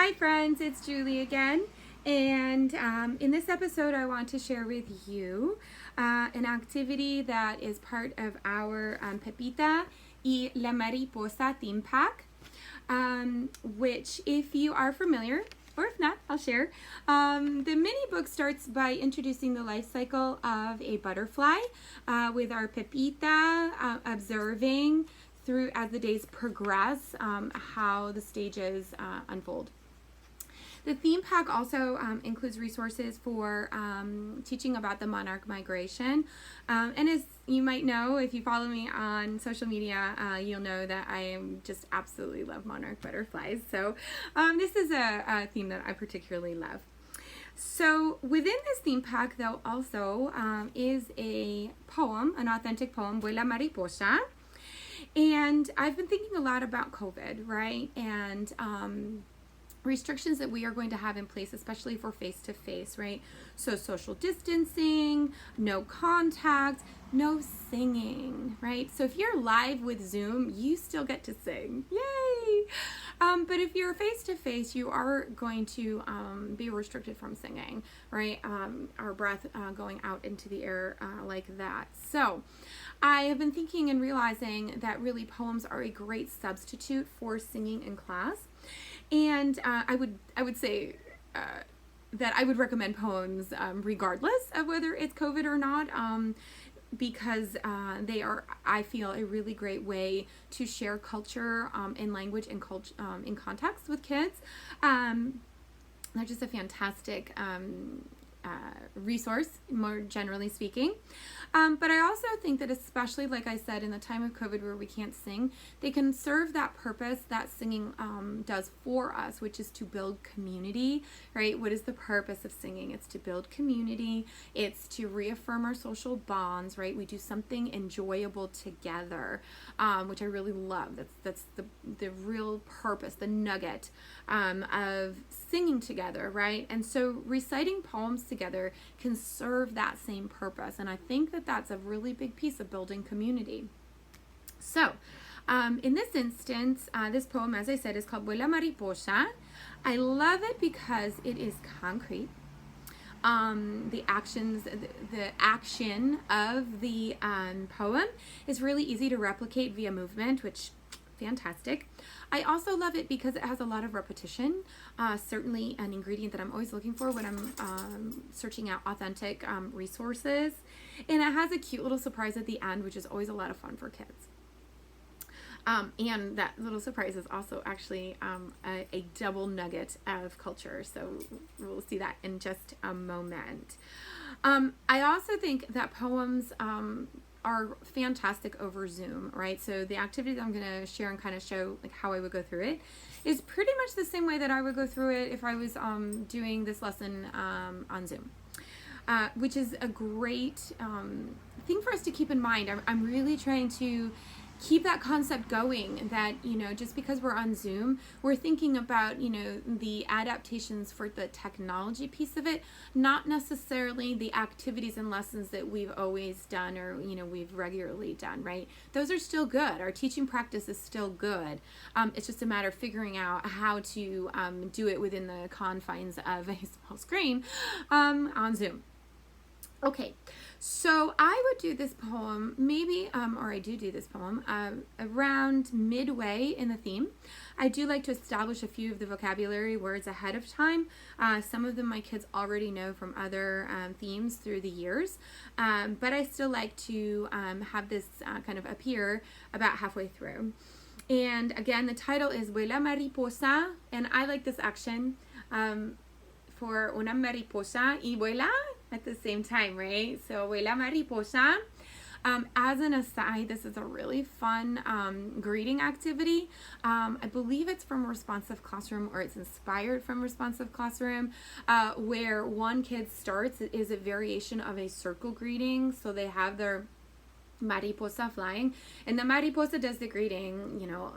Hi friends, it's Julie again, and in this episode I want to share with you an activity that is part of our Pepita y la Mariposa theme pack, which if you are familiar, or if not, I'll share. The mini book starts by introducing the life cycle of a butterfly with our Pepita observing through as the days progress how the stages unfold. The theme pack also includes resources for teaching about the monarch migration. And as you might know, if you follow me on social media, you'll know that I just absolutely love monarch butterflies. So this is a theme that I particularly love. So within this theme pack, though, also is a poem, an authentic poem, Vuela Mariposa. And I've been thinking a lot about COVID, right? And restrictions that we are going to have in place, especially for face-to-face, right? So social distancing, no contact, no singing, right? So if you're live with Zoom, you still get to sing. Yay! But if you're face-to-face, you are going to be restricted from singing, right? Our breath going out into the air like that. So I have been thinking and realizing that really poems are a great substitute for singing in class. And I would say that I would recommend poems regardless of whether it's COVID or not, because they are, I feel, a really great way to share culture and language and culture in context with kids. They're just a fantastic resource, more generally speaking. But I also think that, especially like I said, in the time of COVID where we can't sing, they can serve that purpose that singing does for us, which is to build community, right? What is the purpose of singing? It's to build community. It's to reaffirm our social bonds, right? We do something enjoyable together, which I really love. That's the real purpose, the nugget of singing together, right? And so reciting poems together can serve that same purpose. And I think that that's a really big piece of building community. So in this instance, this poem, as I said, is called Vuela Mariposa. I love it because it is concrete. The action of the poem is really easy to replicate via movement, which fantastic. I also love it because it has a lot of repetition, certainly an ingredient that I'm always looking for when I'm searching out authentic resources. And it has a cute little surprise at the end, which is always a lot of fun for kids. And that little surprise is also actually a double nugget of culture. So we'll see that in just a moment. I also think that poems are fantastic over Zoom, right? So the activity that I'm going to share and kind of show like how I would go through it is pretty much the same way that I would go through it if I was doing this lesson on Zoom, which is a great thing for us to keep in mind. I'm really trying to keep that concept going that, you know, just because we're on Zoom, we're thinking about, you know, the adaptations for the technology piece of it, not necessarily the activities and lessons that we've always done or, you know, we've regularly done, right? Those are still good. Our teaching practice is still good. It's just a matter of figuring out how to do it within the confines of a small screen on Zoom. Okay, so I would do this poem maybe, or I do this poem around midway in the theme. I do like to establish a few of the vocabulary words ahead of time. Some of them my kids already know from other themes through the years, but I still like to have this kind of appear about halfway through. And again, the title is Vuela Mariposa, and I like this action for una mariposa y vuela at the same time, right? So Vuela Mariposa. As an aside, this is a really fun greeting activity. I believe it's from Responsive Classroom, or it's inspired from Responsive Classroom, where one kid starts is a variation of a circle greeting. So they have their mariposa flying, and the mariposa does the greeting, you know,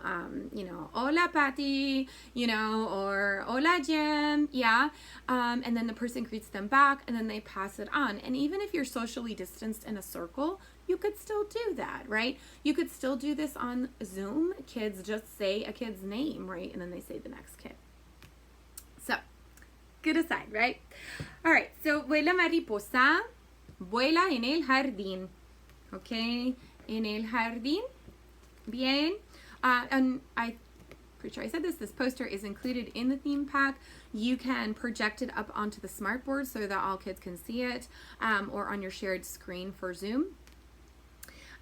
hola Patty, you know, or hola Jim, yeah, and then the person greets them back, and then they pass it on. And even if you're socially distanced in a circle, you could still do that, right? You could still do this on Zoom. Kids just say a kid's name, right, and then they say the next kid. good aside, right? All right, so vuela mariposa, vuela en el jardín, okay? En el jardín, bien. And I'm pretty sure I said this poster is included in the theme pack. You can project it up onto the smartboard so that all kids can see it, or on your shared screen for Zoom.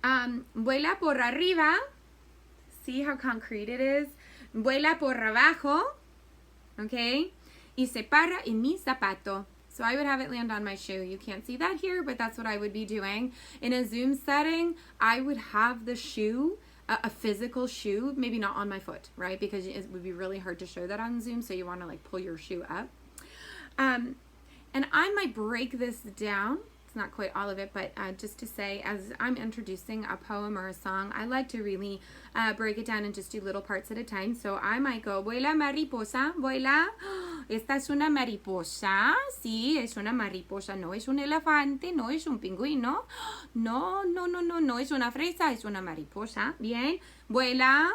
Vuela por arriba. See how concrete it is? Vuela por abajo, okay? Y se para en mi zapato. So I would have it land on my shoe. You can't see that here, but that's what I would be doing. In a Zoom setting, I would have the shoe, a physical shoe, maybe not on my foot, right? Because it would be really hard to show that on Zoom, so you want to like pull your shoe up. And I might break this down. It's not quite all of it, but just to say, as I'm introducing a poem or a song, I like to really break it down and just do little parts at a time. So I might go, vuela mariposa, vuela. Esta es una mariposa. Sí, es una mariposa. No es un elefante, no es un pingüino. No, no, no, no, no es una fresa, es una mariposa. Bien. Vuela.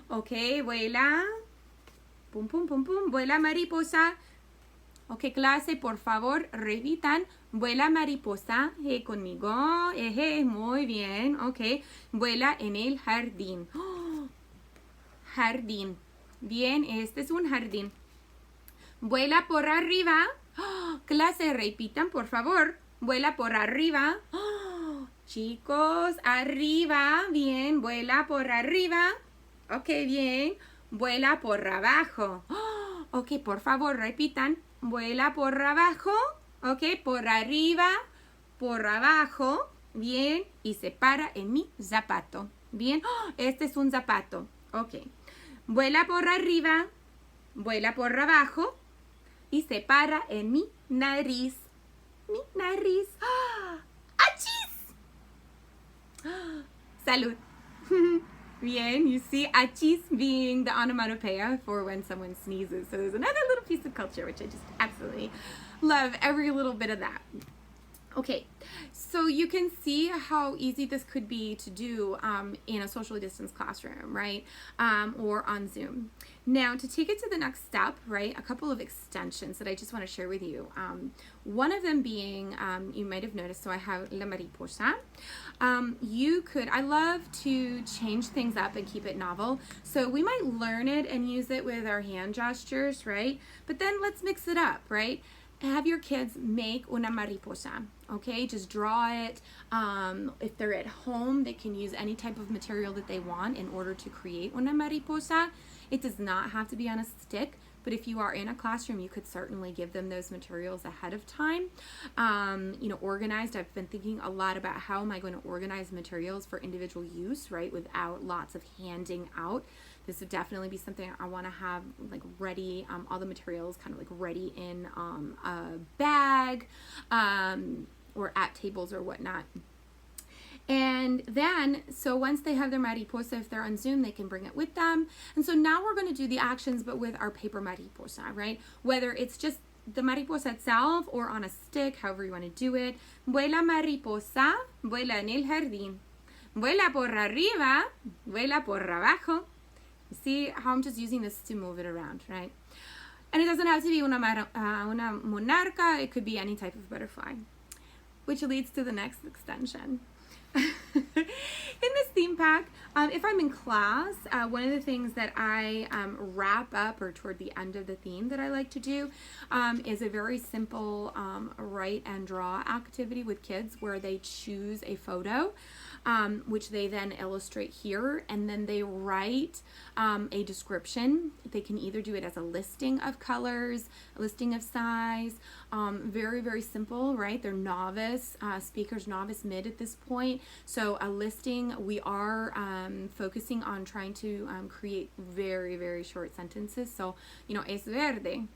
Ok, vuela. Pum, pum, pum, pum. Vuela mariposa. Ok, clase, por favor, repitan. Vuela mariposa, conmigo, muy bien, ok. Vuela en el jardín. Jardín. Bien, este es un jardín. Vuela por arriba. Clase, repitan, por favor. Vuela por arriba. Chicos, arriba. Bien, vuela por arriba. Ok, bien. Vuela por abajo. Ok, por favor, repitan. Vuela por abajo. Ok, por arriba, por abajo, bien, y se para en mi zapato, bien, este es un zapato, ok, vuela por arriba, vuela por abajo, y se para en mi nariz, ¡achis! Salud. Bien, you see achis being the onomatopoeia for when someone sneezes. So there's another little piece of culture, which I just absolutely love, every little bit of that. Okay, so you can see how easy this could be to do in a socially distanced classroom, right? Or on Zoom. Now, to take it to the next step, right, a couple of extensions that I just want to share with you. One of them being, you might have noticed, so I have La Mariposa. I love to change things up and keep it novel. So we might learn it and use it with our hand gestures, right? But then let's mix it up, right? Have your kids make una mariposa, okay? Just draw it. If they're at home, they can use any type of material that they want in order to create una mariposa. It does not have to be on a stick, but if you are in a classroom, you could certainly give them those materials ahead of time. Organized. I've been thinking a lot about how am I going to organize materials for individual use, right, without lots of handing out. This would definitely be something I want to have like ready, all the materials kind of like ready in a bag or at tables or whatnot. And then, so once they have their mariposa, if they're on Zoom, they can bring it with them. And so now we're going to do the actions, but with our paper mariposa, right? Whether it's just the mariposa itself or on a stick, however you want to do it. Vuela mariposa, vuela en el jardín. Vuela por arriba, vuela por abajo. See how I'm just using this to move it around, right? And it doesn't have to be una monarca. It could be any type of butterfly, which leads to the next extension. In this theme pack, if I'm in class, one of the things that I wrap up or toward the end of the theme that I like to do is a very simple write and draw activity with kids where they choose a photo, which they then illustrate here, and then they write a description. They can either do it as a listing of colors, a listing of size, very, very simple, right? They're novice, speakers, novice, mid at this point. So a listing, we are focusing on trying to create very, very short sentences. So, es verde,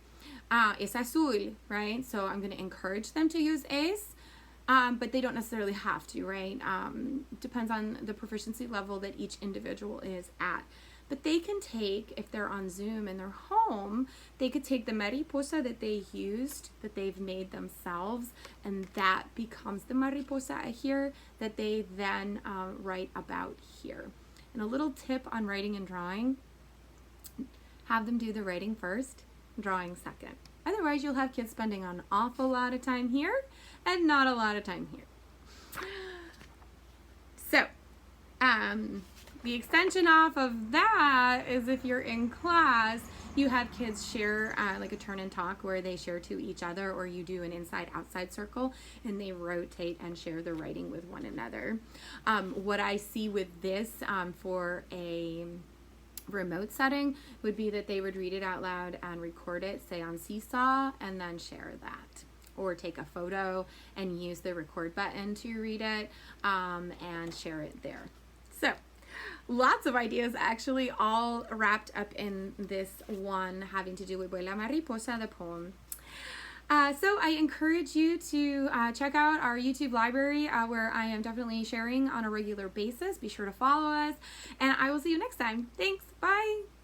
es azul, right? So I'm going to encourage them to use es. But they don't necessarily have to, right? Depends on the proficiency level that each individual is at. But they can take, if they're on Zoom in their home, they could take the mariposa that they used, that they've made themselves, and that becomes the mariposa here that they then write about here. And a little tip on writing and drawing, have them do the writing first, drawing second. Otherwise, you'll have kids spending an awful lot of time here and not a lot of time here. So, the extension off of that is if you're in class, you have kids share like a turn and talk where they share to each other, or you do an inside-outside circle and they rotate and share the writing with one another. What I see with this for a remote setting would be that they would read it out loud and record it, say on Seesaw, and then share that. Or take a photo and use the record button to read it and share it there. So, lots of ideas actually, all wrapped up in this one having to do with La Mariposa, the poem. So I encourage you to check out our YouTube library where I am definitely sharing on a regular basis. Be sure to follow us, and I will see you next time. Thanks. Bye.